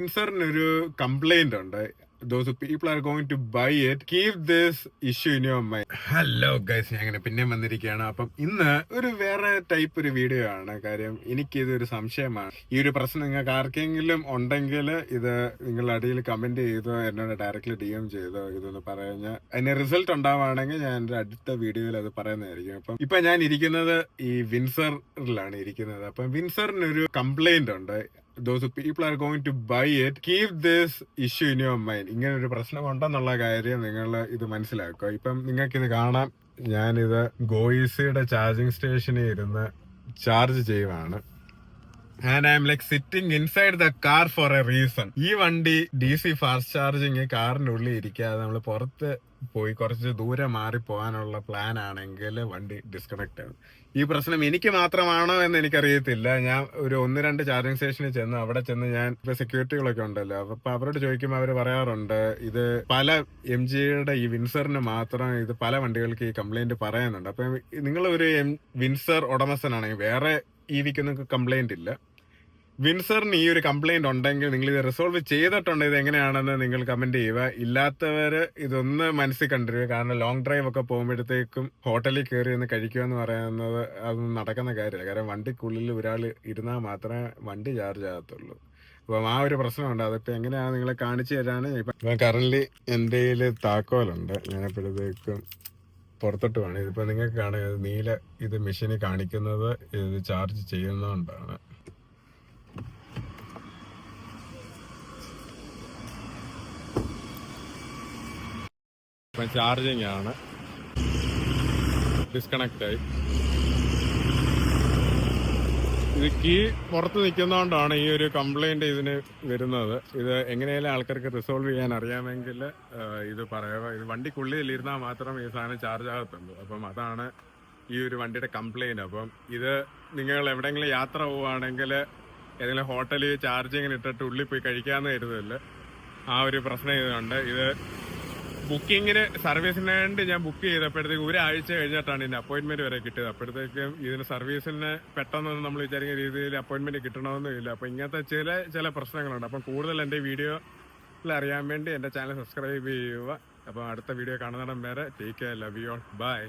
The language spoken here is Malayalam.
വിൻസറിനൊരു കംപ്ലൈന്റ് ഉണ്ട്. Those people are going to buy it. Keep this issue in your mind. Hello guys, ഞാൻ അങ്ങനെ പിന്നെ വന്നിരിക്കുകയാണ്. അപ്പം ഇന്ന് ഒരു വേറെ ടൈപ്പ് ഒരു വീഡിയോ ആണ്. കാര്യം എനിക്കിതൊരു സംശയമാണ്. ഈ ഒരു പ്രശ്നം നിങ്ങൾക്ക് ആർക്കെങ്കിലും ഉണ്ടെങ്കിൽ ഇത് നിങ്ങൾ അടിയിൽ കമന്റ് ചെയ്തോ എന്നോട് ഡയറക്റ്റ്ലി DM ചെയ്തോ ഇതൊന്ന് പറഞ്ഞാൽ അതിന് റിസൾട്ട് ഉണ്ടാവുകയാണെങ്കിൽ ഞാൻ എൻ്റെ അടുത്ത വീഡിയോയിൽ അത് പറയുന്നതായിരിക്കും. അപ്പം ഇപ്പൊ ഞാൻ ഇരിക്കുന്നത് ഈ വിൻസറിലാണ് ഇരിക്കുന്നത്. അപ്പം വിൻസറിനൊരു കംപ്ലൈന്റ് ഉണ്ട്. Those people are going to buy it. Keep this issue in your mind. ഇങ്ങനെ ഒരു പ്രശ്നം ഉണ്ടെന്നുള്ള കാര്യം നിങ്ങൾ ഇത് മനസ്സിലാക്കുക. ഇപ്പം നിങ്ങൾക്കിത് കാണാം. ഞാനിത് ഗോയിസിയുടെ ചാർജിങ് സ്റ്റേഷനിൽ ഇരുന്ന് ചാർജ് ചെയ്യുവാണ്. And I'm like sitting inside the car for a reason. ഈ വണ്ടി DC ഫാസ്റ്റ് ചാർജിങ് കാറിന്റെ ഉള്ളിൽ ഇരിക്കാതെ നമ്മൾ പുറത്ത് പോയി കുറച്ച് ദൂരം മാറി പോകാനുള്ള പ്ലാൻ ആണെങ്കിൽ വണ്ടി ഡിസ്കണക്ട് ആകും. ഈ പ്രശ്നം എനിക്ക് മാത്രമാണോ എന്ന് എനിക്കറിയത്തില്ല. ഞാൻ ഒരു 1-2 ചാർജിങ് സ്റ്റേഷനിൽ ചെന്ന് അവിടെ ചെന്ന് ഞാൻ ഇപ്പൊ സെക്യൂരിറ്റികളൊക്കെ ഉണ്ടല്ലോ, അപ്പൊ അവരോട് ചോദിക്കുമ്പോൾ അവർ പറയാറുണ്ട് ഇത് പല MGയുടെ ഈ വിൻസറിന് മാത്രം ഇത് പല വണ്ടികൾക്ക് ഈ കംപ്ലൈന്റ് പറയുന്നുണ്ട്. അപ്പൊ നിങ്ങൾ ഒരു വിൻസർ ഉടമസ്ഥനാണെങ്കിൽ വേറെ EVക്ക് നിങ്ങൾക്ക് കംപ്ലൈന്റ് ഇല്ല. വിൻസറിന് ഈ ഒരു കംപ്ലൈന്റ് ഉണ്ടെങ്കിൽ നിങ്ങൾ ഇത് റിസോൾവ് ചെയ്തിട്ടുണ്ട്, ഇത് എങ്ങനെയാണെന്ന് നിങ്ങൾ കമന്റ് ചെയ്യുക. ഇല്ലാത്തവര് ഇതൊന്ന് മനസ്സിൽ കണ്ടിരിക്കുക. കാരണം ലോങ് ഡ്രൈവ് ഒക്കെ പോകുമ്പോഴത്തേക്കും ഹോട്ടലിൽ കയറി ഒന്ന് കഴിക്കുക എന്ന് പറയുന്നത് അതൊന്നും നടക്കുന്ന കാര്യമില്ല. കാരണം വണ്ടിക്കുള്ളിൽ ഒരാൾ ഇരുന്നാൽ മാത്രമേ വണ്ടി ചാർജ് ആകത്തുള്ളൂ. അപ്പം ആ ഒരു പ്രശ്നമുണ്ട്. അതിപ്പോൾ എങ്ങനെയാണ് നിങ്ങളെ കാണിച്ചു തരാണ്. ഇപ്പം കറന്റ് എൻ്റെ കയ്യിൽ താക്കോലുണ്ട്. ഞാനെപ്പോഴത്തേക്കും പുറത്തോട്ട് വേണം. ഇതിപ്പോൾ നിങ്ങൾക്ക് കാണുക നീല ഇത് മെഷീനിൽ കാണിക്കുന്നത് ഇത് ചാർജ് ചെയ്യുന്നതുകൊണ്ടാണ്. ചാർജിങ് ആണ്, ഡിസ്കണക്ട് ആയി. ഇത് കീ പുറത്ത് നിൽക്കുന്നതുകൊണ്ടാണ് ഈ ഒരു കംപ്ലൈന്റ് ഇതിന് വരുന്നത്. ഇത് എങ്ങനെയാലും ആൾക്കാർക്ക് റിസോൾവ് ചെയ്യാൻ അറിയാമെങ്കിൽ ഇത് പറയുക. ഇത് വണ്ടിക്കുള്ളിൽ ഇരുന്നാൽ മാത്രം ഈ സാധനം ചാർജ് ആകത്തുള്ളൂ. അപ്പം അതാണ് ഈ ഒരു വണ്ടിയുടെ കംപ്ലൈന്റ്. അപ്പം ഇത് നിങ്ങൾ എവിടെയെങ്കിലും യാത്ര പോവുകയാണെങ്കിൽ ഏതെങ്കിലും ഹോട്ടലിൽ ചാർജിങ്ങിന് ഇട്ടിട്ട് ഉള്ളിൽ പോയി കഴിക്കാമെന്ന് കരുതല്ല. ആ ഒരു പ്രശ്നം ഇതുണ്ട്. ഇത് ബുക്കിങ്ങിന് സർവീസിന് വേണ്ടി ഞാൻ ബുക്ക് ചെയ്തപ്പോഴത്തേക്ക് ഒരാഴ്ച കഴിഞ്ഞിട്ടാണ് ഇതിന്റെ അപ്പോയിന്റ്മെന്റ് വരെ കിട്ടിയത്. അപ്പോഴത്തേക്കും ഇതിന് സർവീസിന് പെട്ടെന്നൊന്നും നമ്മൾ വിചാരിക്കുന്ന രീതിയിൽ അപ്പോയിന്റ്മെന്റ് കിട്ടണമെന്നും ഇല്ല. അപ്പൊ ഇങ്ങനത്തെ ചില പ്രശ്നങ്ങളുണ്ട്. അപ്പം കൂടുതൽ എന്റെ വീഡിയോയിൽ അറിയാൻ വേണ്ടി എന്റെ ചാനൽ സബ്സ്ക്രൈബ് ചെയ്യുക. അപ്പം അടുത്ത വീഡിയോ കാണുന്നിടം വരെ take care, love you all, by.